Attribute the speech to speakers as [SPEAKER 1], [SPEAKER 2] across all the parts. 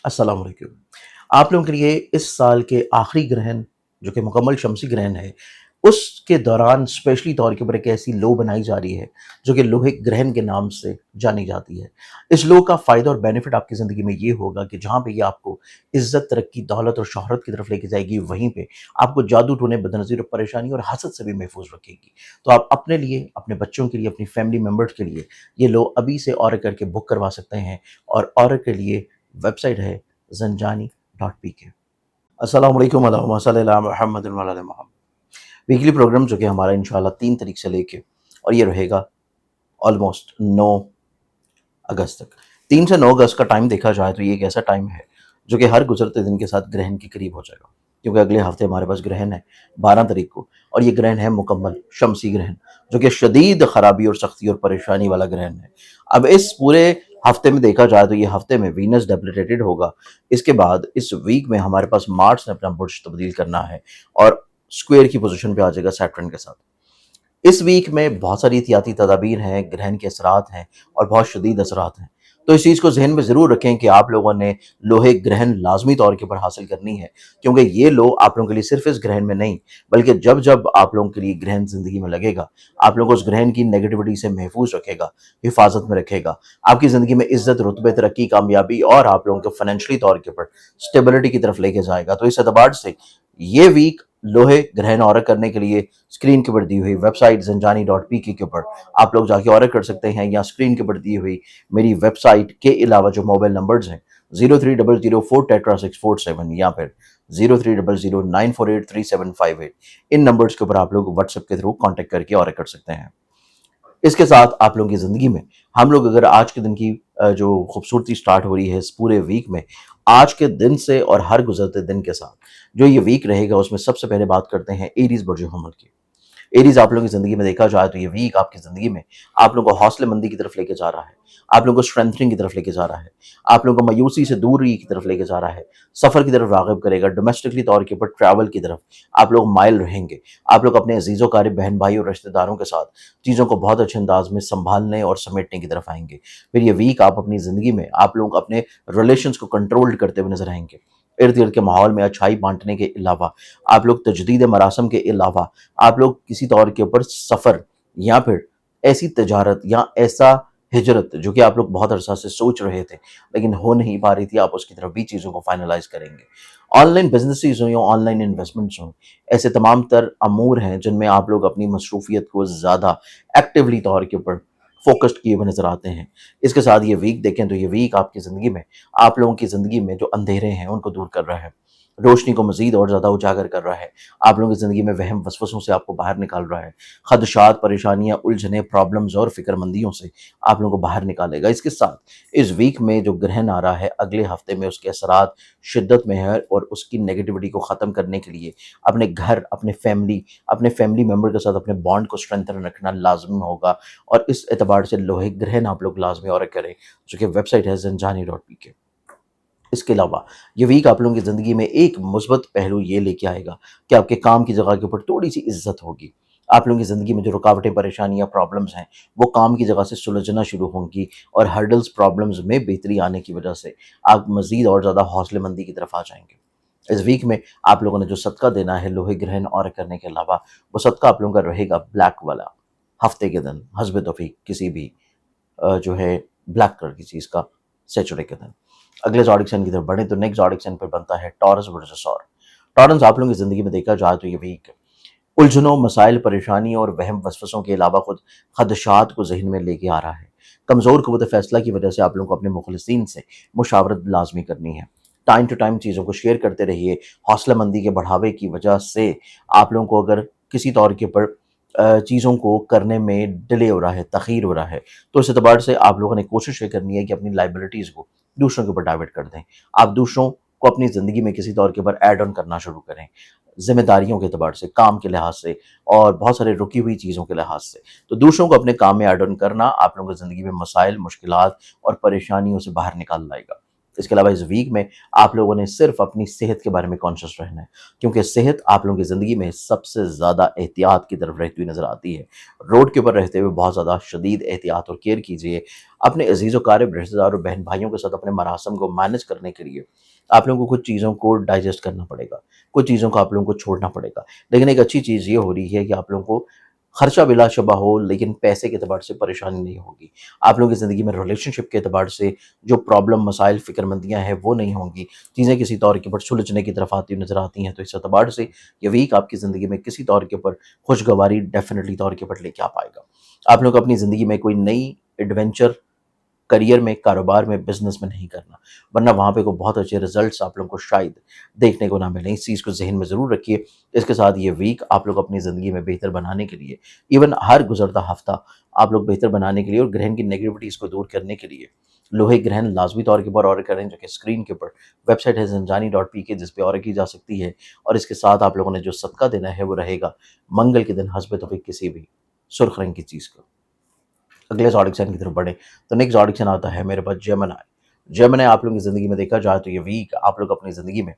[SPEAKER 1] अस्सलाम वालेकुम। आप लोगों के लिए इस साल के आखिरी ग्रहण जो कि मुकम्मल शमसी ग्रहण है, उसके दौरान स्पेशली तौर के ऊपर एक ऐसी लो बनाई जा रही है जो कि लोहे ग्रहण के नाम से जानी जाती है। इस लो का फ़ायदा और बेनिफिट आपकी ज़िंदगी में ये होगा कि जहाँ पे ये आपको इज़्ज़त, तरक्की, दौलत और शोहरत की तरफ लेके जाएगी, वहीं पे आपको जादू टोने, बदनज़ीर और परेशानी और हसद से भी महफूज़ रखेगी। तो आप अपने लिए, अपने बच्चों के लिए, अपनी फैमिली मेंबर्स के लिए ये लो अभी से ऑर्डर करके बुक करवा सकते हैं और ऑर्डर के लिए वेबसाइट है zanjani.pk। अस्सलाम वालेकुम अल्लाहुम्मा सल्लि अला मुहम्मद व अला आलि मुहम्मद। वीकली प्रोग्राम जो कि हमारा इंशाल्लाह 3 तारीख से लेके और ये रहेगा ऑलमोस्ट 9 अगस्त तक। 3 से 9 अगस्त का टाइम देखा जाए तो ये एक ऐसा टाइम है जो कि हर गुजरते दिन के साथ ग्रहण के करीब हो जाएगा, क्योंकि अगले हफ्ते हमारे पास ग्रहण है 12 तारीख को, और ये ग्रहण है मुकम्मल शमसी ग्रहण जो कि शदीद खराबी और सख्ती और परेशानी वाला ग्रहण है। अब इस पूरे हफ्ते में देखा जाए तो ये हफ्ते में वीनस डेप्रिटेटेड होगा। इसके बाद इस वीक में हमारे पास मार्स ने अपना बुर्ज तब्दील करना है और स्क्वायर की पोजीशन पे आ जाएगा सैटर्न के साथ। इस वीक में बहुत सारी एहतियाती तदाबीर हैं, ग्रहण के असरात हैं और बहुत शदीद असरात हैं। तो इस चीज़ को ज़हन में ज़रूर रखें कि आप लोगों ने लोहे ग्रहण लाज़मी तौर के ऊपर हासिल करनी है, क्योंकि ये लो आप लोगों के लिए सिर्फ़ इस ग्रहण में नहीं, बल्कि जब-जब आप लोगों के लिए ग्रहण ज़िंदगी में लगेगा, आप लोगों को उस ग्रहण की नेगेटिविटी से महफूज़ रखेगा, हिफ़ाज़त में रखेगा। आपकी ज़िंदगी में इज़्ज़त, रुतबे, तरक्की, कामयाबी और आप लोगों को फ़ाइनेंशियली तौर के ऊपर स्टेबिलिटी की तरफ लेके जाएगा। तो इस एतबार से ये वीक लोहे ग्रहण ऑर्डर करने के लिए स्क्रीन के ऊपर दी हुई वेबसाइट zanjani.pk के ऊपर आप लोग जाके ऑर्डर कर सकते हैं, या स्क्रीन के ऊपर दी हुई मेरी वेबसाइट के अलावा जो मोबाइल नंबर्स हैं 0300 4 tetra 647 या फिर 0300 948 3758, इन नंबर्स के ऊपर आप लोग व्हाट्सएप के थ्रू कांटेक्ट करके ऑर्डर कर सकते हैं। इसके साथ आप लोगों की ज़िंदगी में हम लोग अगर आज के दिन की जो खूबसूरती स्टार्ट हो रही है इस पूरे वीक में, आज के दिन से और हर गुजरते दिन के साथ जो ये वीक रहेगा, उसमें सबसे पहले बात करते हैं एरीज बुर्ज हमल की। एरीज आप लोगों की ज़िंदगी में देखा जाए तो ये वीक आपकी ज़िंदगी में आप लोगों को हौसलेमंदी की तरफ लेके जा रहा है, आप लोगों को स्ट्रेंथनिंग की तरफ लेके जा रहा है, आप लोगों को मायूसी से दूरी की तरफ लेके जा रहा है, सफ़र की तरफ राग़िब करेगा, डोमेस्टिकली तौर के ऊपर ट्रैवल की तरफ आप लोग माइल रहेंगे। आप लोग अपने अज़ीज़ व क़रीब बहन भाई और रिश्तेदारों के साथ चीज़ों को बहुत अच्छे अंदाज में सँभालने और समेटने की तरफ आएँगे। फिर ये वीक आप अपनी ज़िंदगी में आप लोग अपने रिलेशंस को कंट्रोल्ड करते हुए नज़र आएँगे। इर्द-गिर्द के माहौल में अच्छाई बाँटने के अलावा, आप लोग तजदीद मरासम के अलावा, आप लोग किसी तौर के ऊपर सफ़र या फिर ऐसी तजारत या ऐसा हिजरत जो कि आप लोग बहुत अरसा से सोच रहे थे लेकिन हो नहीं पा रही थी, आप उसकी तरफ भी चीज़ों को फाइनलाइज़ करेंगे। ऑनलाइन बिज़नेसेस हों या ऑनलाइन इन्वेस्टमेंट्स हों, ऐसे तमाम तर अमूर हैं जिनमें आप लोग अपनी मसरूफ़ियत को ज़्यादा एक्टिवली तौर के ऊपर फ़ोकस्ड किए हुए नज़र आते हैं। इसके साथ ये वीक देखें तो ये वीक आपकी ज़िंदगी में आप लोगों की ज़िंदगी में जो अंधेरे हैं उनको दूर कर रहा है, रोशनी को मज़ीद और ज़्यादा उजागर कर रहा है। आप लोगों की ज़िंदगी में वहम वसवसों से आपको बाहर निकाल रहा है। ख़दशात, परेशानियाँ, उलझनें, प्रॉब्लम्स और फ़िक्रमंदियों से आप लोगों को बाहर निकालेगा। इसके साथ इस वीक में जो ग्रहण आ रहा है अगले हफ़्ते में, उसके असरात शिद्दत में है और उसकी नेगेटिविटी को ख़त्म करने के लिए अपने घर, अपने फैमिली मेंबर के साथ अपने बॉन्ड को स्ट्रेंथन रखना लाज़मी होगा, और इस एतबार से लोहे ग्रहण आप लोग लाज़मी ऑर्डर करें, जो कि वेबसाइट है zanjani.pk। इसके अलावा ये वीक आप लोगों की ज़िंदगी में एक मुस्बत पहलू ये लेके आएगा कि आपके काम की जगह के ऊपर थोड़ी-सी इज़्ज़त होगी। आप लोगों की ज़िंदगी में जो रुकावटें, परेशानियाँ, प्रॉब्लम्स हैं, वो काम की जगह से सुलझना शुरू होंगी और हर्डल्स, प्रॉब्लम्स में बेहतरी आने की वजह से आप मज़ीद और ज़्यादा हौसलेमंदी की तरफ आ जाएँगे। इस वीक में आप लोगों ने जो सदका देना है लोहे ग्रहण ऑर्डर करने के अलावा, वो सदका आप लोगों का रहेगा ब्लैक वाला। हफ़्ते के दिन हस्ब तौफीक किसी भी जो है ब्लैक कलर की चीज़ का सैचुरे के दिन। अगले ज़ोडिक साइन की तरफ बढ़ें तो नेक्स्ट ज़ोडिक साइन पर बनता है टॉरस वर्सेस सौर। टॉरस आप लोगों की ज़िंदगी में देखा जाए तो ये वीक उलझनों, मसाइल, परेशानी और वहम वसवसों के अलावा खुद खदशात को ज़हन में लेके आ रहा है। कमज़ोर क़ुव्वत फ़ैसला की वजह से आप लोगों को अपने मुख़लिसीन से मुशावरत लाज़मी करनी है। टाइम टू टाइम चीज़ों को शेयर करते रहिए। हौसलामंदी के बढ़ावे की वजह से आप लोगों को अगर किसी तौर के ऊपर चीज़ों को करने में डिले हो रहा है, तख़ीर हो रहा है, तो इस एतबार से आप लोगों ने कोशिश ये करनी है कि अपनी लायबिलिटीज़ को दूसरों के ऊपर डाइवर्ट कर दें। आप दूसरों को अपनी ज़िंदगी में किसी तौर के ऊपर ऐड ऑन करना शुरू करें, ज़िम्मेदारियों के एतबार से, काम के लिहाज से और बहुत सारे रुकी हुई चीज़ों के लिहाज से। तो दूसरों को अपने काम में ऐड ऑन करना आप लोगों की ज़िंदगी में मसाइल, मुश्किलात और परेशानियों से बाहर निकाल लाएगा। اس کے علاوہ اس ویک میں آپ لوگوں نے صرف اپنی صحت کے بارے میں کانشیس رہنا ہے، کیونکہ صحت آپ لوگوں کی زندگی میں سب سے زیادہ احتیاط کی طرف رہتی ہوئی نظر آتی ہے۔ روڈ کے اوپر رہتے ہوئے بہت زیادہ شدید احتیاط اور کیئر کیجیے۔ اپنے عزیز و قارب رشتہ دار اور بہن بھائیوں کے ساتھ اپنے مراسم کو مینج کرنے کے لیے آپ لوگوں کو کچھ چیزوں کو ڈائجسٹ کرنا پڑے گا، کچھ چیزوں کو آپ لوگوں کو چھوڑنا پڑے گا، لیکن ایک اچھی چیز یہ ہو رہی ہے کہ آپ لوگوں کو خرچہ بلا شبہ ہو، لیکن پیسے کے اعتبار سے پریشانی نہیں ہوگی۔ آپ لوگوں کی زندگی میں ریلیشن شپ کے اعتبار سے جو پرابلم، مسائل، فکر مندیاں ہیں وہ نہیں ہوں گی، چیزیں کسی طور کے اوپر سلجھنے کی طرف آتی نظر آتی ہیں، تو اس اعتبار سے یہ ویک آپ کی زندگی میں کسی طور کے اوپر خوشگواری ڈیفینیٹلی طور کے اوپر لے کے آ پائے گا۔ آپ لوگ اپنی زندگی میں کوئی نئی ایڈونچر کریئر میں، کاروبار میں، بزنس میں نہیں کرنا، ورنہ وہاں پہ کوئی بہت اچھے ریزلٹس آپ لوگوں کو شاید دیکھنے کو نہ ملیں۔ اس چیز کو ذہن میں ضرور رکھیے۔ اس کے ساتھ یہ ویک آپ لوگ اپنی زندگی میں بہتر بنانے کے لیے، ایون ہر گزرتا ہفتہ آپ لوگ بہتر بنانے کے لیے اور گرہن کی نیگیٹیوٹیز کو دور کرنے کے لیے لوہے گرہن لازمی طور کے اوپر آرڈر کریں، جو کہ اسکرین کے اوپر ویب سائٹ ہے زنجانی.pk، جس پہ آرڈر کی جا سکتی ہے۔ اور اس کے ساتھ آپ لوگوں نے جو صدقہ دینا ہے وہ رہے گا منگل کے دن حسب توفیق کسی بھی سرخ رنگ کی چیز کو۔ اگلے زوڈک سائن کی طرف بڑھیں تو نیکسٹ زوڈک سائن آتا ہے میرے پاس جیمنائی۔ جیمنائی آپ لوگوں کی زندگی میں دیکھا جائے تو یہ ویک آپ لوگ اپنی زندگی میں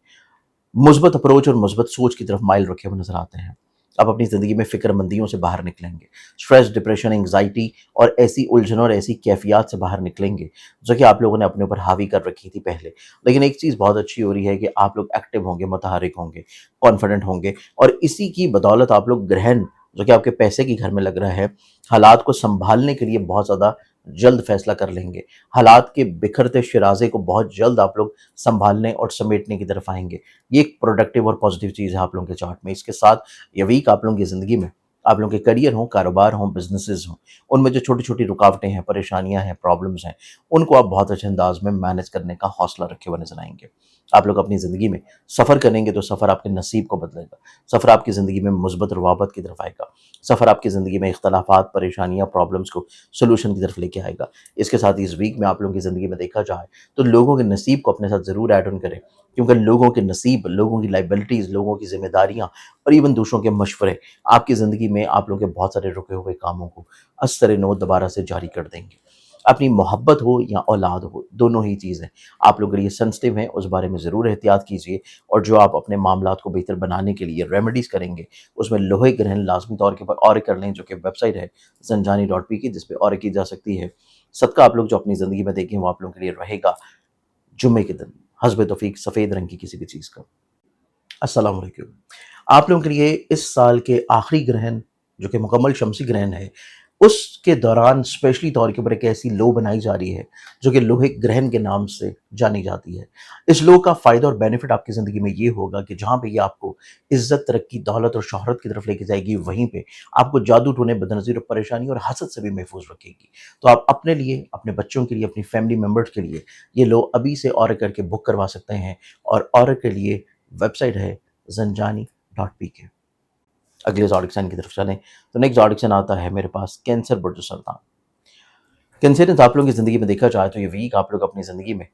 [SPEAKER 1] مثبت اپروچ اور مثبت سوچ کی طرف مائل رکھے ہوئے نظر آتے ہیں۔ آپ اپنی زندگی میں فکر مندیوں سے باہر نکلیں گے، سٹریس، ڈپریشن، انگزائٹی اور ایسی الجھنوں اور ایسی کیفیات سے باہر نکلیں گے جو کہ آپ لوگوں نے اپنے اوپر حاوی کر رکھی تھی پہلے۔ لیکن ایک چیز بہت اچھی ہو رہی ہے کہ آپ لوگ ایکٹیو ہوں گے، متحرک ہوں گے، کانفیڈنٹ ہوں گے، اور اسی کی بدولت آپ لوگ گرہن جو کہ آپ کے پیسے کی گھر میں لگ رہا ہے، حالات کو سنبھالنے کے لیے بہت زیادہ جلد فیصلہ کر لیں گے۔ حالات کے بکھرتے شرازے کو بہت جلد آپ لوگ سنبھالنے اور سمیٹنے کی طرف آئیں گے۔ یہ ایک پروڈکٹیو اور پازیٹیو چیز ہے آپ لوگوں کے چارٹ میں۔ اس کے ساتھ یہ ویک آپ لوگوں کی زندگی میں، آپ لوگوں کے کریئر ہوں، کاروبار ہوں، بزنسز ہوں، ان میں جو چھوٹی چھوٹی رکاوٹیں ہیں، پریشانیاں ہیں، پرابلمز ہیں، ان کو آپ بہت اچھے انداز میں مینج کرنے کا حوصلہ رکھے ہوئے نظر آئیں گے۔ آپ لوگ اپنی زندگی میں سفر کریں گے تو سفر آپ کے نصیب کو بدلے گا، سفر آپ کی زندگی میں مثبت روابط کی طرف آئے گا، سفر آپ کی زندگی میں اختلافات، پریشانیاں، پرابلمز کو سولوشن کی طرف لے کے آئے گا۔ اس کے ساتھ اس ویک میں آپ لوگوں کی زندگی میں دیکھا جائے تو لوگوں کے نصیب کو اپنے ساتھ ضرور ایڈ آن کریں، کیونکہ لوگوں کے نصیب، لوگوں کی لائبلٹیز، لوگوں کی ذمہ داریاں اور ایون دوسروں کے مشورے آپ کی زندگی میں آپ لوگوں کے بہت سارے رکے ہوئے کاموں کو ازسر نو دوبارہ سے جاری کر دیں گے۔ اپنی محبت ہو یا اولاد ہو، دونوں ہی چیزیں آپ لوگوں کے لیے سینسٹیو ہیں، اس بارے میں ضرور احتیاط کیجیے۔ اور جو آپ اپنے معاملات کو بہتر بنانے کے لیے ریمیڈیز کریں گے، اس میں لوہے گرہن لازمی طور کے اوپر آرڈر کر لیں، جو کہ ویب سائٹ ہے زنجانی.pk، جس پہ آرڈر کی جا سکتی ہے۔ صدقہ آپ لوگ جو اپنی زندگی میں دیکھیں وہ آپ لوگوں کے لیے رہے گا جمعے کے دن حسب توفیق سفید رنگ کی کسی بھی چیز کا۔ السلام علیکم۔ آپ لوگوں کے لیے اس سال کے آخری گرہن جو کہ مکمل شمسی گرہن ہے، اس کے دوران اسپیشلی طور کے اوپر ایک ایسی لو بنائی جا رہی ہے جو کہ لوہے گرہن کے نام سے جانی جاتی ہے۔ اس لو کا فائدہ اور بینیفٹ آپ کی زندگی میں یہ ہوگا کہ جہاں پہ یہ آپ کو عزت، ترقی، دولت اور شہرت کی طرف لے کے جائے گی، وہیں پہ آپ کو جادو ٹونے، بدنظیر اور پریشانی اور حسد سے بھی محفوظ رکھے گی۔ تو آپ اپنے لیے، اپنے بچوں کے لیے، اپنی فیملی ممبرز کے لیے یہ لو ابھی سے آرڈر کر کے بک کروا سکتے ہیں، اور آرڈر کے لیے ویب سائٹ ہے زنجانی.pk۔ اگلے زوڈک سائن کی طرف چلیں تو نیکسٹ زوڈک سائن آتا ہے میرے پاس کینسر برج سرطان۔ کینسرینس آپ لوگوں کی زندگی میں دیکھا جائے تو یہ ویک آپ لوگ اپنی زندگی میں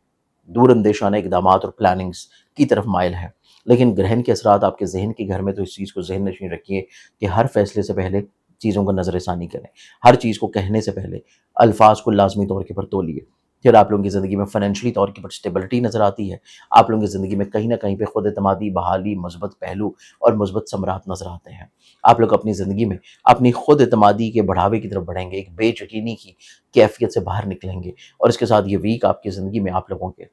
[SPEAKER 1] دور اندیشانہ اقدامات اور پلاننگز کی طرف مائل ہیں، لیکن گرہن کے اثرات آپ کے ذہن کے گھر میں، تو اس چیز کو ذہن نشین رکھیے کہ ہر فیصلے سے پہلے چیزوں کو نظر ثانی کریں، ہر چیز کو کہنے سے پہلے الفاظ کو لازمی طور کے پر تولیے۔ پھر آپ لوگوں کی زندگی میں فائنینشلی طور کے پر اسٹیبلٹی نظر آتی ہے، آپ لوگوں کی زندگی میں کہیں نہ کہیں پہ خود اعتمادی، بحالی، مثبت پہلو اور مثبت ثمرات نظر آتے ہیں۔ آپ لوگ اپنی زندگی میں اپنی خود اعتمادی کے بڑھاوے کی طرف بڑھیں گے، ایک بے یقینی کی کیفیت سے باہر نکلیں گے، اور اس کے ساتھ یہ ویک آپ کی زندگی میں آپ لوگوں کے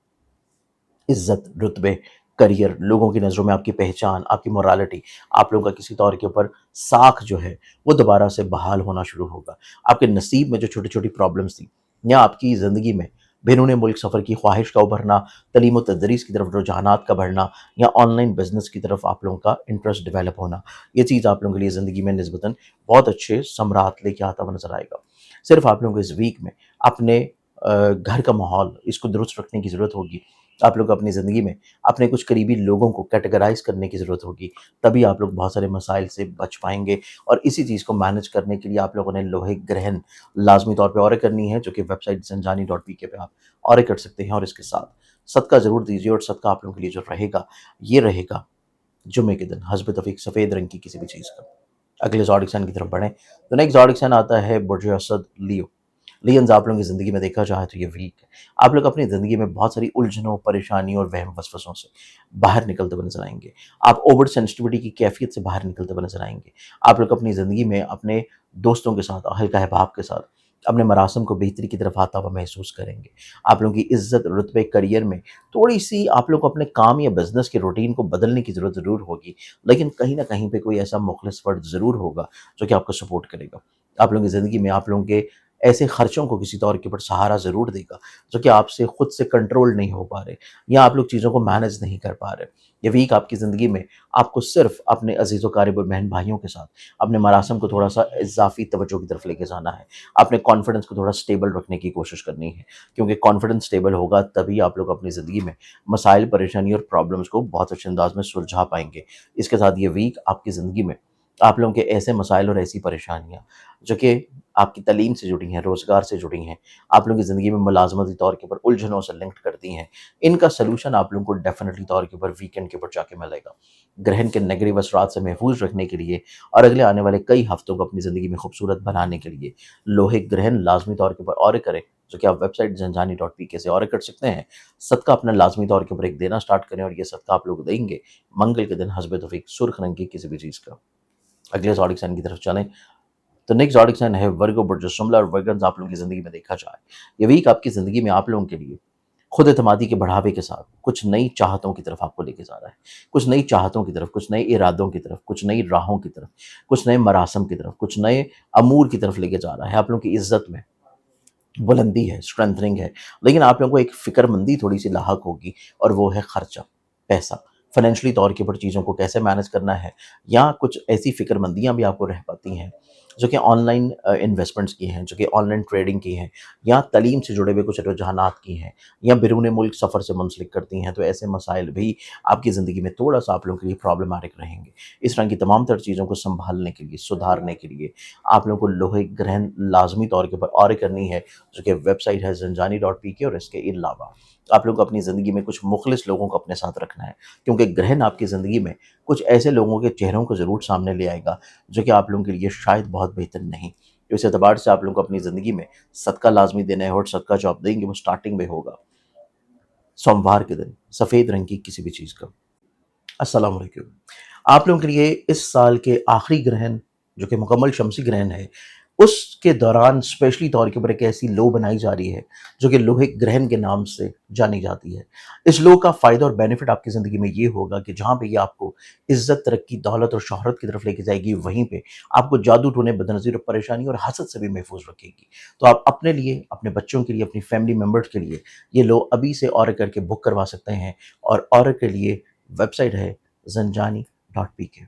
[SPEAKER 1] عزت، رتبے، کریئر، لوگوں کی نظروں میں آپ کی پہچان، آپ کی مورالٹی، آپ لوگوں کا کسی طور کے اوپر ساکھ جو ہے وہ دوبارہ سے بحال ہونا شروع ہوگا۔ آپ کے نصیب میں جو چھوٹی چھوٹی پرابلمز تھیں، یا آپ کی زندگی میں بیرون ملک سفر کی خواہش کا ابھرنا، تعلیم و تدریس کی طرف رجحانات کا بڑھنا، یا آن لائن بزنس کی طرف آپ لوگوں کا انٹرسٹ ڈیولپ ہونا، یہ چیز آپ لوگوں کے لیے زندگی میں نسبتاً بہت اچھے ثمرات لے کے آتا ہوا نظر آئے گا۔ صرف آپ لوگوں کو اس ویک میں اپنے گھر کا ماحول اس کو درست رکھنے کی ضرورت ہوگی۔ آپ لوگ اپنی زندگی میں اپنے کچھ قریبی لوگوں کو کیٹیگرائز کرنے کی ضرورت ہوگی، تبھی آپ لوگ بہت سارے مسائل سے بچ پائیں گے۔ اور اسی چیز کو مینج کرنے کے لیے آپ لوگوں نے لوہے گرہن لازمی طور پہ آرڈر کرنی ہے، جو کہ ویب سائٹ زنجانی.pk پہ آپ آرڈر کر سکتے ہیں۔ اور اس کے ساتھ صدقہ ضرور دیجیے، اور صدقہ آپ لوگوں کے لیے جو رہے گا یہ رہے گا جمعے کے دن حسب توفیق سفید رنگ کی کسی بھی چیز کا۔ اگلے زوڈک سائن کی طرف بڑھیں تو نیکسٹ زوڈک سائن آتا ہے برج اسد لیو۔ लियंस, आप लोगों की ज़िंदगी में देखा जाए तो ये वीक है। आप लोग अपनी ज़िंदगी में बहुत सारी उलझनों, परेशानियों और वहम वसवसों से बाहर निकलते हुए नज़र आएँगे। आप ओवर सेंसिटिविटी की कैफ़ियत से बाहर निकलते हुए नज़र आएँगे। आप लोग अपनी ज़िंदगी में अपने दोस्तों के साथ, हल्का अहबाब के साथ, अपने मरासम को बेहतरी की तरफ आता हुआ महसूस करेंगे। आप लोगों की इज़्ज़त, रुतबे, करियर में थोड़ी-सी आप लोग को अपने काम या बिज़नेस के रूटीन को बदलने की ज़रूरत ज़रूर होगी, लेकिन कहीं न कहीं पे कोई ऐसा मुख़लिस फ़र्द ज़रूर होगा, जो कि आपको सपोर्ट करेगा। आप लोगों की ज़िंदगी में आप लोगों के ऐसे खर्चों को किसी तौर के ऊपर सहारा ज़रूर देगा, जो कि आपसे खुद से कंट्रोल नहीं हो पा रहे या आप लोग चीज़ों को मैनेज नहीं कर पा रहे। ये वीक आपकी ज़िंदगी में आपको सिर्फ़ अपने अज़ीज़ व क़ारिब और बहन-भाइयों के साथ अपने मरासम को थोड़ा-सा इज़ाफ़ी तवज्जो की तरफ लेके जाना है। अपने कॉन्फिडेंस को थोड़ा स्टेबल रखने की कोशिश करनी है, क्योंकि कॉन्फिडेंस स्टेबल होगा तभी आप लोग अपनी ज़िंदगी में मसाइल, परेशानी और प्रॉब्लम्स को बहुत अच्छे अंदाज़ में सुलझा पाएँगे। इसके साथ ये वीक आपकी ज़िंदगी में आप लोगों के ऐसे मसाइल और ऐसी परेशानियाँ जो कि आपकी तालीम से जुड़ी हैं, रोज़गार से जुड़ी हैं, आप लोगों की ज़िंदगी में मुलाज़मती तौर के ऊपर उलझनों से लिंक्ड करती हैं, इनका सॉल्यूशन आप लोगों को डेफ़िनेटली तौर के ऊपर वीकेंड के ऊपर जाके मिलेगा। ग्रहण के नेगेटिव असरात से महफूज़ रखने के लिए और अगले आने वाले कई हफ़्तों को अपनी ज़िंदगी में खूबसूरत बनाने के लिए लोहे ग्रहण लाज़मी तौर के ऊपर और करें, जो कि आप वेबसाइट zanjani.pk से और कर सकते हैं। सदका अपना लाज़मी तौर के ऊपर एक देना स्टार्ट करें और ये सदका आप लोग देंगे मंगल के दिन हस्ब तौफीक सुर्ख रंग की किसी भी चीज़ का। अगले ज़ोडिक साइन की तरफ चलें, तो नेक्स्ट ज़ोडिक साइन है वर्गो, बुर्ज शुमला और वर्गन्स। आप लोगों की ज़िंदगी में देखा जाए, ये वीक आपकी ज़िंदगी में आप लोगों के लिए खुद एतमादी के बढ़ावे के साथ कुछ नई चाहतों की तरफ आपको लेके जा रहा है। कुछ नई चाहतों की तरफ, कुछ नए इरादों की तरफ, कुछ नई राहों की तरफ, कुछ नए मरासम की तरफ, कुछ नए अमूर की तरफ लेके जा रहा है। आप लोगों की इज़्ज़त में बुलंदी है, स्ट्रेंथनिंग है, लेकिन आप लोगों को एक फ़िक्रमंदी थोड़ी-सी लाहक होगी और वो है खर्चा, पैसा। फ़ाइनेंशियली तौर के ऊपर चीज़ों को कैसे मैनेज करना है, या कुछ ऐसी फ़िक्रमंदियाँ भी आपको रह पाती हैं, जो कि ऑनलाइन इन्वेस्टमेंट्स की हैं, जो कि ऑनलाइन ट्रेडिंग की हैं, या तालीम से जुड़े हुए कुछ रुझानात की हैं, या बिरूने मुल्क सफ़र से मुंसलिक करती हैं, तो ऐसे मसाइल भी आपकी ज़िंदगी में थोड़ा-सा आप लोगों के लिए प्रॉब्लमैटिक रहेंगे। इस तरह की तमाम तर चीज़ों को सँभालने के लिए, सुधारने के लिए आप लोगों को लोहे ग्रहण लाज़मी तौर के ऊपर और करनी है, जो कि वेबसाइट है zanjani.pk। और इसके अलावा आप लोग को अपनी ज़िंदगी में कुछ मुखलिस लोगों को अपने साथ रखना है, क्योंकि ग्रहण आपकी ज़िंदगी में कुछ ऐसे लोगों के चेहरों को ज़रूर सामने ले आएगा, जो कि आप लोगों के लिए शायद बहुत बेहतर नहीं। तो इस एतबार से आप लोगों को अपनी ज़िंदगी में सदका लाज़मी देना है, और सदका जो आप देंगे वो स्टार्टिंग में होगा सोमवार के दिन सफ़ेद रंग की किसी भी चीज़ का। अस्सलाम वालेकुम। आप लोगों के लिए इस साल के आखिरी ग्रहण, जो कि मुकम्मल शमसी ग्रहण है, उसके दौरान स्पेशली तौर के ऊपर एक ऐसी लो बनाई जा रही है, जो कि लोहे ग्रहण के नाम से जानी जाती है। इस लो का फ़ायदा और बेनिफिट आपकी ज़िंदगी में ये होगा कि जहाँ पे ये आपको इज़्ज़त, तरक्की, दौलत और शोहरत की तरफ लेके जाएगी, वहीं पे आपको जादू टोने, बदनज़ीर और परेशानी और हसद से भी महफूज़ रखेगी। तो आप अपने लिए, अपने बच्चों के लिए, अपनी फैमिली मेंबर्स के लिए ये लो अभी से ऑर्डर करके बुक करवा सकते हैं, और ऑर्डर के लिए वेबसाइट है zanjani.pk।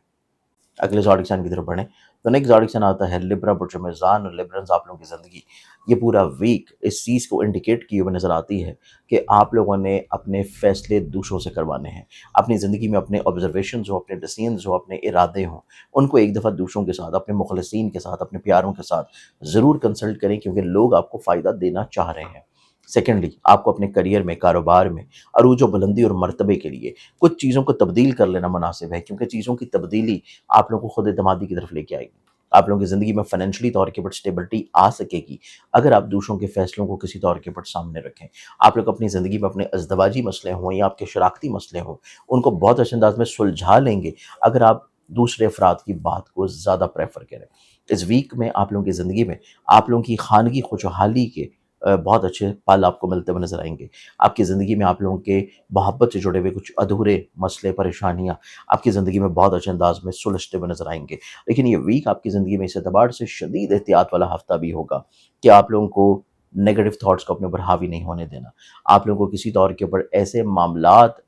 [SPEAKER 1] अगले ज़ोडिक साइन की तरफ बढ़ें, तो नेक्स्ट ज़ोडिक साइन आता है लिब्रा, बुर्ज मेज़ान और लिब्रन्स। आप लोगों की ज़िंदगी ये पूरा वीक इस चीज़ को इंडिकेट किए हुए नज़र आती है कि आप लोगों ने अपने फ़ैसले दूसरों से करवाने हैं। अपनी ज़िंदगी में अपने ऑब्ज़र्वेशंस हो, अपने डिसीजंस हो, अपने इरादे हों, उनको एक दफ़ा दूसरों के साथ, अपने मुखलिसीन के साथ, अपने प्यारों के साथ ज़रूर कंसल्ट करें, क्योंकि लोग आपको फ़ायदा देना चाह रहे हैं। सेकेंडली, आपको अपने करियर में, कारोबार में अरूज व बुलंदी और मर्तबे के लिए कुछ चीज़ों को तब्दील कर लेना मुनासिब है, क्योंकि चीज़ों की तब्दीली आप लोगों को खुद एतमादी की तरफ लेके आएगी। आप लोगों की ज़िंदगी में फाइनेंशियली तौर के ऊपर स्टेबिलिटी आ सकेगी, अगर आप दूसरों के फैसलों को किसी तौर के ऊपर सामने रखें। आप लोग अपनी ज़िंदगी में अपने अज़दवाजी मसले हों या आपके शराकती मसले हों, उनको बहुत अच्छे अंदाज में सुलझा लेंगे, अगर आप दूसरे अफराद की बात को ज़्यादा प्रेफर करें। इस वीक में आप लोगों की ज़िंदगी में आप लोगों की खानगी खुशहाली के बहुत अच्छे पल आपको मिलते हुए नज़र आएंगे। आपकी ज़िंदगी में आप लोगों के मोहब्बत से जुड़े हुए कुछ अधूरे मसले, परेशानियाँ आपकी ज़िंदगी में बहुत अच्छे अंदाज में सुलझते हुए नज़र आएंगे। लेकिन ये वीक आपकी ज़िंदगी में इस एतबार से शदीद एहतियात वाला हफ्ता भी होगा कि आप लोगों को नेगेटिव थाट्स को अपने ऊपर हावी नहीं होने देना। आप लोगों को किसी तौर के ऊपर ऐसे मामलात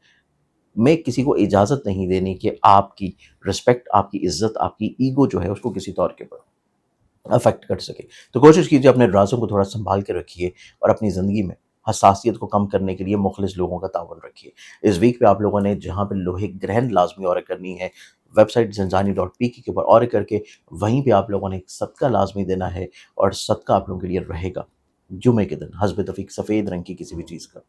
[SPEAKER 1] में किसी को इजाज़त नहीं देनी कि आपकी रिस्पेक्ट, आपकी इज़्ज़त, आपकी ईगो जो है उसको किसी तौर के ऊपर अफ़ेक्ट कर सके। तो कोशिश कीजिए अपने राज़ों को थोड़ा सँभाल के रखिए, और अपनी ज़िंदगी में हसासियत को कम करने के लिए मुख़लिस लोगों का ताउन रखिए। इस वीक पे आप लोगों ने जहाँ पे लोहे ग्रहण लाज़मी ऑर्डर करनी है, वेबसाइट zanjani.pk के ऊपर ऑर्डर करके वहीं पे आप लोगों ने एक सदका लाज़मी देना है, और सदका आप लोगों के लिए रहेगा जुमे के दिन हस्ब तौफीक सफ़ेद रंग की किसी भी चीज़ का।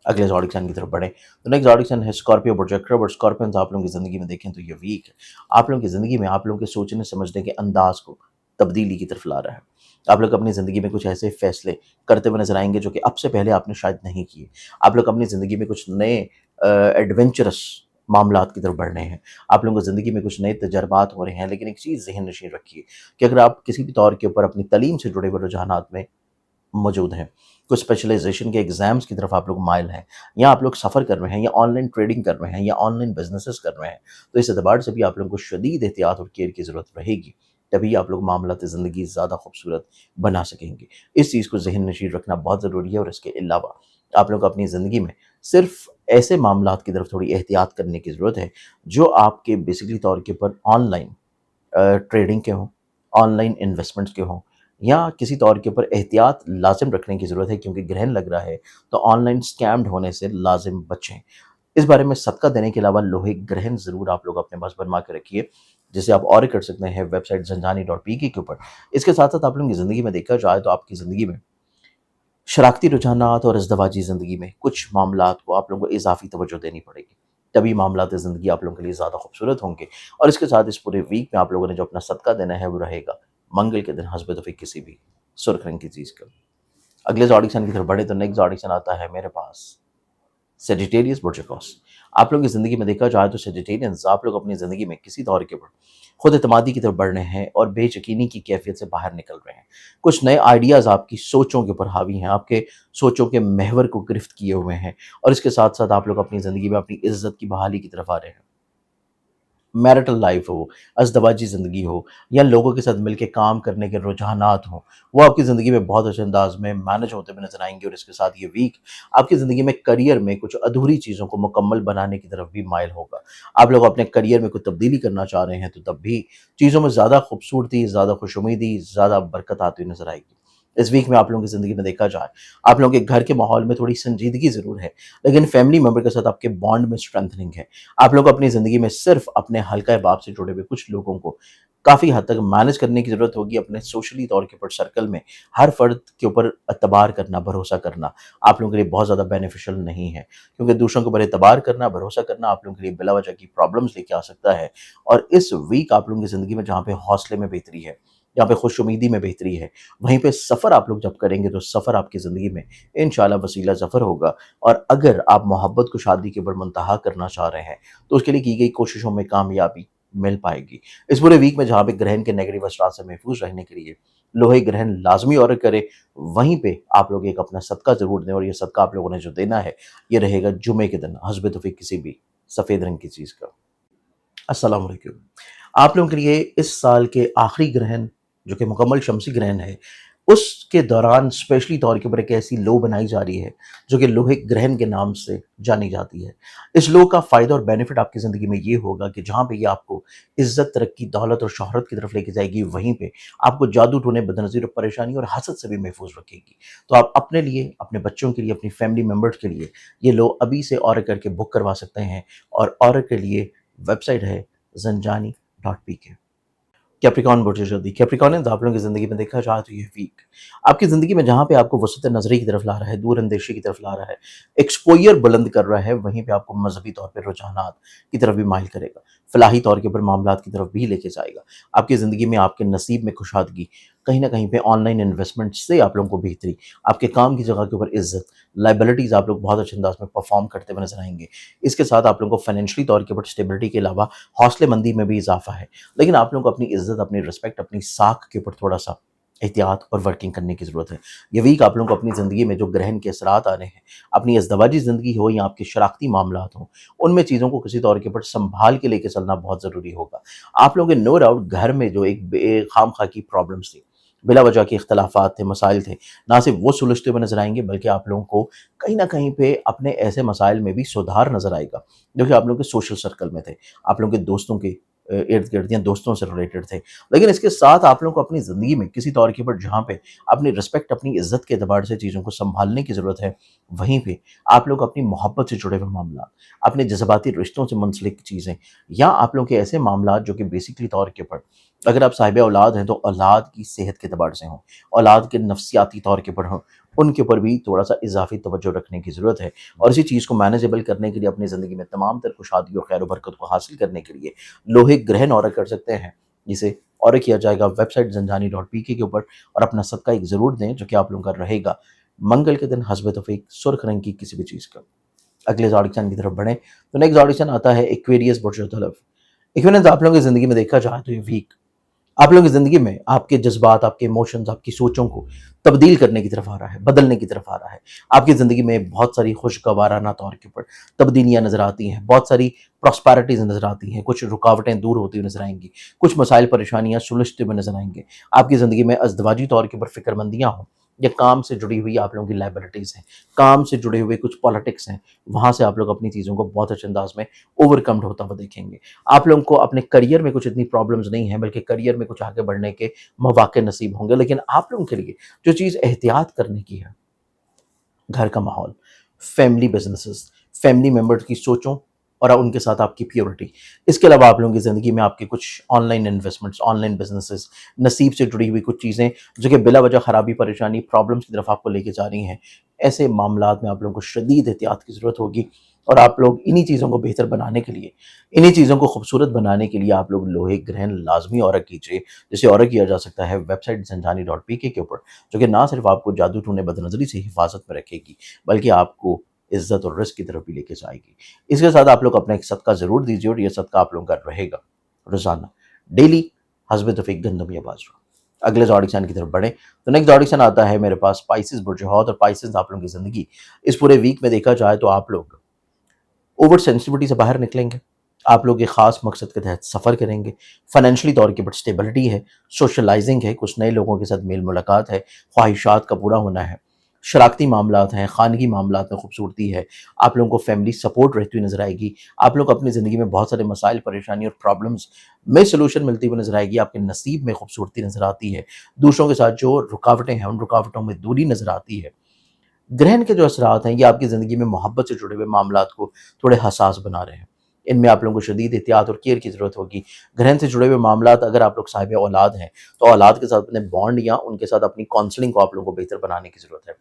[SPEAKER 1] अगले ज़ोडिक साइन की तरफ बढ़ें, तो नेक्स्ट ज़ोडिक साइन है स्कॉर्पियो, प्रोजेक्टर और स्कॉर्पियंस। आप लोगों की ज़िंदगी में देखें तो ये वीक है। आप लोगों की ज़िंदगी में आप लोगों के सोचने समझने के अंदाज़ को تبدیلی کی طرف لا رہا ہے۔ آپ لوگ اپنی زندگی میں کچھ ایسے فیصلے کرتے ہوئے نظر آئیں گے جو کہ اب سے پہلے آپ نے شاید نہیں کیے۔ آپ لوگ اپنی زندگی میں کچھ نئے ایڈونچرس معاملات کی طرف بڑھ رہے ہیں۔ آپ لوگوں کو زندگی میں کچھ نئے تجربات ہو رہے ہیں، لیکن ایک چیز ذہن نشین رکھیے کہ اگر آپ کسی بھی طور کے اوپر اپنی تعلیم سے جڑے ہوئے رجحانات میں موجود ہیں، کچھ اسپیشلائزیشن کے ایگزامز کی طرف آپ لوگ مائل ہیں، یا آپ لوگ سفر کر رہے ہیں، یا آن لائن ٹریڈنگ کر رہے ہیں، یا آن لائن بزنسز کر رہے ہیں، تو اس اعتبار سے بھی آپ لوگوں کو شدید احتیاط اور کیئر کی ضرورت رہے گی، تبھی آپ لوگ معاملات زندگی زیادہ خوبصورت بنا سکیں گے۔ اس چیز کو ذہن نشین رکھنا بہت ضروری ہے، اور اس کے علاوہ آپ لوگ اپنی زندگی میں صرف ایسے معاملات کی طرف تھوڑی احتیاط کرنے کی ضرورت ہے جو آپ کے بیسکلی طور کے اوپر آن لائن ٹریڈنگ کے ہوں، آن لائن انویسٹمنٹس کے ہوں، یا کسی طور کے اوپر احتیاط لازم رکھنے کی ضرورت ہے، کیونکہ گرہن لگ رہا ہے تو آن لائن اسکیمڈ ہونے سے لازم بچیں۔ اس بارے میں صدقہ دینے کے علاوہ لوہے گرہن ضرور آپ لوگ اپنے پاس بنوا کے رکھیے، جسے آپ اور کر سکتے ہیں ویب سائٹ zanjani.pk کے اوپر۔ اس کے ساتھ ساتھ آپ لوگوں کی زندگی میں دیکھا جائے تو آپ کی زندگی میں شراکتی رجحانات اور ازدواجی زندگی میں کچھ معاملات کو آپ لوگوں کو اضافی توجہ دینی پڑے گی، تبھی معاملات زندگی آپ لوگوں کے لیے زیادہ خوبصورت ہوں گے۔ اور اس کے ساتھ اس پورے ویک میں آپ لوگوں نے جو اپنا صدقہ دینا ہے وہ رہے گا منگل کے دن حسب توفیق کسی بھی سرخ رنگ کی چیز کا۔ اگلے آڈیشن کی طرف بڑھے تو نیکسٹ آڈیشن آتا ہے میرے پاس سیجیٹیریس برج۔ آپ لوگوں کی زندگی میں دیکھا جائے تو سیجیٹیرینز آپ لوگ اپنی زندگی میں کسی طور کے اوپر خود اعتمادی کی طرف بڑھ رہے ہیں اور بے یقینی کی کیفیت سے باہر نکل رہے ہیں۔ کچھ نئے آئیڈیاز آپ کی سوچوں کے اوپر حاوی ہیں، آپ کے سوچوں کے محور کو گرفت کیے ہوئے ہیں، اور اس کے ساتھ ساتھ آپ لوگ اپنی زندگی میں اپنی عزت کی بحالی کی طرف آ رہے ہیں۔ میرٹل لائف ہو، ازدواجی زندگی ہو، یا لوگوں کے ساتھ مل کے کام کرنے کے رجحانات ہوں، وہ آپ کی زندگی میں بہت اچھے انداز میں مینج ہوتے ہوئے نظر آئیں گے۔ اور اس کے ساتھ یہ ویک آپ کی زندگی میں کریئر میں کچھ ادھوری چیزوں کو مکمل بنانے کی طرف بھی مائل ہوگا۔ آپ لوگ اپنے کریئر میں کوئی تبدیلی کرنا چاہ رہے ہیں تو تب بھی چیزوں میں زیادہ خوبصورتی، زیادہ خوش امیدی، زیادہ برکت آتی ہوئی نظر آئے گی۔ اس ویک میں آپ لوگوں کی زندگی میں دیکھا جائے، آپ لوگوں کے گھر کے ماحول میں تھوڑی سنجیدگی ضرور ہے، لیکن فیملی ممبر کے ساتھ آپ کے بانڈ میں اسٹرینتھننگ ہے۔ آپ لوگ اپنی زندگی میں صرف اپنے حلقہ باب سے جڑے ہوئے کچھ لوگوں کو کافی حد تک مینج کرنے کی ضرورت ہوگی۔ اپنے سوشلی طور کے اوپر سرکل میں ہر فرد کے اوپر اعتبار کرنا، بھروسہ کرنا آپ لوگوں کے لیے بہت زیادہ بینیفیشل نہیں ہے، کیونکہ دوسروں کے اوپر اعتبار کرنا، بھروسہ کرنا آپ لوگوں کے لیے بلا وجہ کی پرابلمس لے کے آ سکتا ہے۔ اور اس ویک آپ لوگوں کی زندگی میں جہاں پہ حوصلے میں بہتری ہے، جہاں پہ خوش امیدی میں بہتری ہے، وہیں پہ سفر آپ لوگ جب کریں گے تو سفر آپ کی زندگی میں انشاءاللہ وسیلہ ظفر ہوگا۔ اور اگر آپ محبت کو شادی کے اوپر منتہا کرنا چاہ رہے ہیں تو اس کے لیے کی گئی کوششوں میں کامیابی مل پائے گی۔ اس پورے ویک میں جہاں پہ گرہن کے نیگیٹو اثرات سے محفوظ رہنے کے لیے لوہے گرہن لازمی اور کرے، وہیں پہ آپ لوگ ایک اپنا صدقہ ضرور دیں، اور یہ صدقہ آپ لوگوں نے جو دینا ہے یہ رہے گا جمعے کے دن حسب توفیق کسی بھی سفید رنگ کی چیز کا۔ السلام علیکم۔ آپ لوگوں کے لیے اس سال کے آخری گرہن جو کہ مکمل شمسی گرہن ہے، اس کے دوران اسپیشلی طور کے اوپر ایک ایسی لو بنائی جا رہی ہے جو کہ لوہے گرہن کے نام سے جانی جاتی ہے۔ اس لو کا فائدہ اور بینیفٹ آپ کی زندگی میں یہ ہوگا کہ جہاں پہ یہ آپ کو عزت، ترقی، دولت اور شہرت کی طرف لے کے جائے گی، وہیں پہ آپ کو جادو ٹونے، بدنظیر اور پریشانی اور حسد سے بھی محفوظ رکھے گی۔ تو آپ اپنے لیے، اپنے بچوں کے لیے، اپنی فیملی ممبرز کے لیے یہ لو ابھی سے آرڈر کر کے بک کروا سکتے ہیں، اور آرڈر کے لیے ویب سائٹ ہے zanjani.pk۔ کیپریکان برج جلدی کیپریکانز آپ لوگوں کی زندگی میں دیکھا جائے تو یہ ویک آپ کی زندگی میں جہاں پہ آپ کو وسعت نظری کی طرف لا رہا ہے، دور اندیشی کی طرف لا رہا ہے، ایکسپوئر بلند کر رہا ہے، وہیں پہ آپ کو مذہبی طور پہ رجحانات کی طرف بھی مائل کرے گا، فلاحی طور کے اوپر معاملات کی طرف بھی لے کے جائے گا۔ آپ کی زندگی میں آپ کے نصیب میں کشادگی، کہیں نہ کہیں پہ آن لائن انویسٹمنٹ سے آپ لوگوں کو بہتری، آپ کے کام کی جگہ کے اوپر عزت، لائبلٹیز آپ لوگ بہت اچھے انداز میں پرفارم کرتے ہوئے نظر آئیں گے۔ اس کے ساتھ آپ لوگوں کو فائنینشلی طور کے اوپر اسٹیبلٹی کے علاوہ حوصلے مندی میں بھی اضافہ ہے، لیکن آپ لوگوں کو اپنی عزت، اپنی رسپیکٹ، اپنی ساکھ کے اوپر تھوڑا سا احتیاط اور ورکنگ کرنے کی ضرورت ہے۔ یہ ویک آپ لوگوں کو اپنی زندگی میں جو گرہن کے اثرات آ رہے ہیں، اپنی ازدواجی زندگی ہو یا آپ کے شراکتی معاملات ہوں، ان میں چیزوں کو کسی طور کے اوپر سنبھال کے لے کے چلنا بہت ضروری ہوگا۔ آپ لوگوں کے نو ڈاؤٹ گھر میں جو ایک بے خام خواہ کی پرابلمس تھی، بلا وجہ کے اختلافات تھے، مسائل تھے، نہ صرف وہ سلجھتے ہوئے نظر آئیں گے، بلکہ آپ لوگوں کو کہیں نہ کہیں پہ اپنے ایسے مسائل میں بھی سدھار نظر آئے گا جو کہ آپ لوگوں کے سوشل سرکل میں تھے، آپ لوگوں کے دوستوں کے ارد گرد یا دوستوں سے ریلیٹڈ تھے۔ لیکن اس کے ساتھ آپ لوگوں کو اپنی زندگی میں کسی طور کے اوپر جہاں پہ اپنی رسپیکٹ، اپنی عزت کے اعتبار سے چیزوں کو سنبھالنے کی ضرورت ہے، وہیں پہ آپ لوگ اپنی محبت سے جڑے ہوئے معاملات، اپنے جذباتی رشتوں سے منسلک چیزیں، یا آپ لوگوں کے ایسے معاملات جو کہ بیسکلی طور کے اوپر اگر آپ صاحب اولاد ہیں تو اولاد کی صحت کے اعتبار سے ہوں، اولاد کے نفسیاتی طور کے اوپر ہوں، ان کے اوپر بھی تھوڑا سا اضافی توجہ رکھنے کی ضرورت ہے۔ اور اسی چیز کو مینیجیبل کرنے کے لیے اپنی زندگی میں تمام تر خوشحالی اور خیر و برکت کو حاصل کرنے کے لیے لوہے گرہن عورت کر سکتے ہیں، جسے ऑर्डर किया जाएगा वेबसाइट zanjani.pk के ऊपर, और अपना सदका एक ज़रूर दें जो कि आप लोगों का रहेगा मंगल के दिन हस्ब तौफीक सुर्ख रंग की किसी भी चीज़ का। अगले ऑडिशन की तरफ बढ़ें तो नेक्स्ट ऑडिशन आता है एक्वेरियस बुर्ज तलफ। एक्वेरियस, आप लोगों की ज़िंदगी में देखा जाए तो ये वीक आप लोगों की ज़िंदगी में आपके जज़्बात, आपके इमोशंस, आपकी सोचों को तब्दील करने की तरफ आ रहा है, बदलने की तरफ आ रहा है। आपकी ज़िंदगी में बहुत सारी खुशगवाराना तौर के ऊपर तब्दीलियाँ नज़र आती हैं, बहुत सारी प्रॉस्पेरिटीज़ नज़र आती हैं, कुछ रुकावटें दूर होती हुई नज़र आएँगी, कुछ मसाइल परेशानियाँ सुलझते हुए नज़र आएँगे। आपकी ज़िंदगी में अज़दवाजी तौर के ऊपर फ़िक्रमंदियाँ हों, या काम से जुड़ी हुई आप लोगों की लायबिलिटीज़ हैं, काम से जुड़े हुए कुछ पॉलिटिक्स हैं, वहाँ से आप लोग अपनी चीज़ों को बहुत अच्छे अंदाज़ में ओवरकम्ड होता हुआ देखेंगे। आप लोगों को अपने करियर में कुछ इतनी प्रॉब्लम्स नहीं हैं, बल्कि करियर में कुछ आगे बढ़ने के मौके नसीब होंगे। लेकिन आप लोगों के लिए जो चीज़ एहतियात करने की है, घर का माहौल, फैमिली बिजनेसेस, फैमिली मेंबर्स की सोचों और उनके साथ आपकी प्योरिटी। इसके अलावा आप लोगों की ज़िंदगी में आपके कुछ ऑनलाइन इन्वेस्टमेंट्स, ऑनलाइन बिजनेसेस, नसीब से जुड़ी हुई कुछ चीज़ें जो कि बिला वजह खराबी, परेशानी, प्रॉब्लम्स की तरफ आपको लेके जा रही हैं। ऐसे मामलात में आप लोगों को शदीद एहतियात की ज़रूरत होगी, और आप लोग इन्हीं चीज़ों को बेहतर बनाने के लिए, इन्हीं चीज़ों को खूबसूरत बनाने के लिए आप लोग लोहे ग्रहण लाजमी ऑर्डर कीजिए, जिसे ऑर्डर किया जा सकता है वेबसाइट zanjani.pk के ऊपर, जो कि ना सिर्फ आपको जादू टूने बदनज़री से हिफाजत में रखेगी, बल्कि आपको इज़्ज़त और रिज़्क की तरफ भी लेके जाएगी। इसके साथ आप लोग अपना एक सदका ज़रूर दीजिए, और ये सदका आप लोगों का रहेगा रोज़ाना, डेली, हस्ब तौफीक गंदम या बाजरा। अगले ऑडिशन की तरफ बढ़ें तो नेक्स्ट ऑडिशन आता है मेरे पास स्पाइसेस बुर्ज हौद, और स्पाइसेस आप लोगों की ज़िंदगी इस पूरे वीक में देखा जाए तो आप लोग ओवर सेंसिटिविटी से बाहर निकलेंगे। आप लोग एक ख़ास मकसद के तहत सफ़र करेंगे। फाइनेंशियली तौर के ऊपर स्टेबिलिटी है, सोशलाइजिंग है, कुछ नए लोगों के साथ मेल मुलाकात है, ख्वाहिशात का पूरा होना है, शराकती मामलात हैं, ख़ानगी मामलात में खूबसूरती है। आप लोगों को फैमिली सपोर्ट रहती हुई नज़र आएगी। आप लोग अपनी ज़िंदगी में बहुत सारे मसाइल, परेशानी और प्रॉब्लम्स में सलूशन मिलती हुई नज़र आएगी। आपके नसीब में खूबसूरती नज़र आती है। दूसरों के साथ जो रुकावटें हैं, उन रुकावटों में दूरी नज़र आती है। ग्रहण के जो असरात हैं, ये आपकी ज़िंदगी में मोहब्बत से जुड़े हुए मामलात को थोड़े हसास बना रहे हैं। इनमें आप लोगों को शदीद एहतियात और केयर की ज़रूरत होगी। ग्रहण से जुड़े हुए मामलात, अगर आप लोग साहिब औलाद हैं, तो औलाद के साथ अपने बॉन्ड या उनके साथ अपनी काउंसलिंग को आप लोगों को बेहतर बनाने की ज़रूरत है।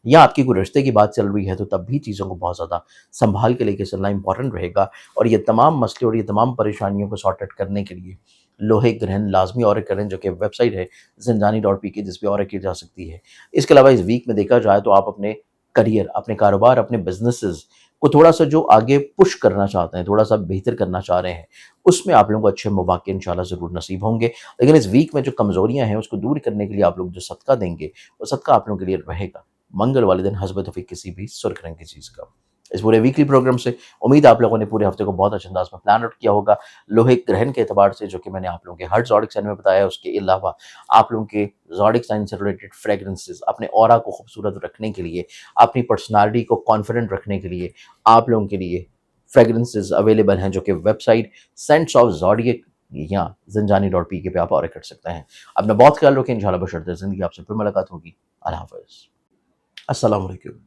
[SPEAKER 1] या आपकी कोई रिश्ते की बात चल रही है, तो तब भी चीज़ों को बहुत ज़्यादा संभाल के लेके चलना इंपॉर्टेंट रहेगा। और ये तमाम मसले और ये तमाम परेशानियों को सॉर्ट आउट करने के लिए लोहे ग्रहण लाजमी ऑर्डर करें, जो कि वेबसाइट है zanjani.pk, जिस पे ऑर्डर की जा सकती है। इसके अलावा इस वीक में देखा जाए तो आप अपने करियर, अपने कारोबार, अपने बिजनेसेस को थोड़ा-सा जो आगे पुश करना चाहते हैं, थोड़ा-सा बेहतर करना चाह रहे हैं, उसमें आप लोगों को अच्छे मौके इंशाल्लाह ज़रूर नसीब होंगे। लेकिन इस वीक में जो कमज़ोरियाँ हैं, उसको दूर करने के लिए आप लोग जो सदका देंगे, वो सदका आप लोगों के लिए रहेगा मंगल वाले दिन हस्ब तौफीक किसी भी सुर्ख रंग की चीज़ का। इस पूरे वीकली प्रोग्राम से उम्मीद है आप लोगों ने पूरे हफ्ते को बहुत अच्छे अंदाज में प्लान आउट किया होगा। लोहे ग्रहण के एतबार से, जो कि मैंने आप लोगों के हर ज़ोडिक साइन में बताया, उसके अलावा आप लोगों के ज़ोडिक साइन से रिलेटेड फ्रेग्रेंसेस, अपने ऑरा को खूबसूरत रखने के लिए, अपनी पर्सनालिटी को कॉन्फिडेंट रखने के लिए, आप लोगों के लिए फ्रेग्रेंसेस अवेलेबल हैं, जो कि वेबसाइट सेंट्स ऑफ ज़ोडिएक या zanjani.pk पे आप ऑर्डर कर सकते हैं। अपना बहुत ख्याल रखें, इंशाल्लाह बशर्ते ज़िंदगी आपसे फिर मुलाकात होगी। अल्लाह हाफ़िज़। अस्सलाम वालेकुम।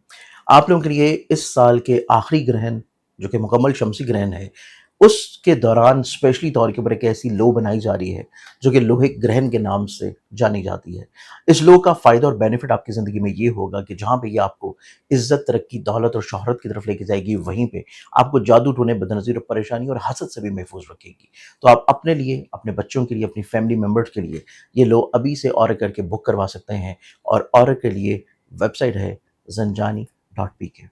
[SPEAKER 1] आप लोगों के लिए इस साल के आखिरी ग्रहण, जो कि मुकम्मल शमसी ग्रहण है, उसके दौरान स्पेशली तौर के ऊपर एक ऐसी लो बनाई जा रही है, जो कि लोहे ग्रहण के नाम से जानी जाती है। इस लो का फ़ायदा और बेनिफिट आपकी ज़िंदगी में ये होगा कि जहाँ पे ये आपको इज़्ज़त, तरक्की, दौलत और शोहरत की तरफ लेके जाएगी, वहीं पे आपको जादू टोने, बदनज़ीर और परेशानी और हसद से भी महफूज़ रखेगी। तो आप अपने लिए, अपने बच्चों के लिए, अपनी फैमिली मेंबर्स के लिए ये लो अभी से ऑर्डर करके बुक करवा सकते हैं, और ऑर्डर के लिए वेबसाइट है zanjani.pk।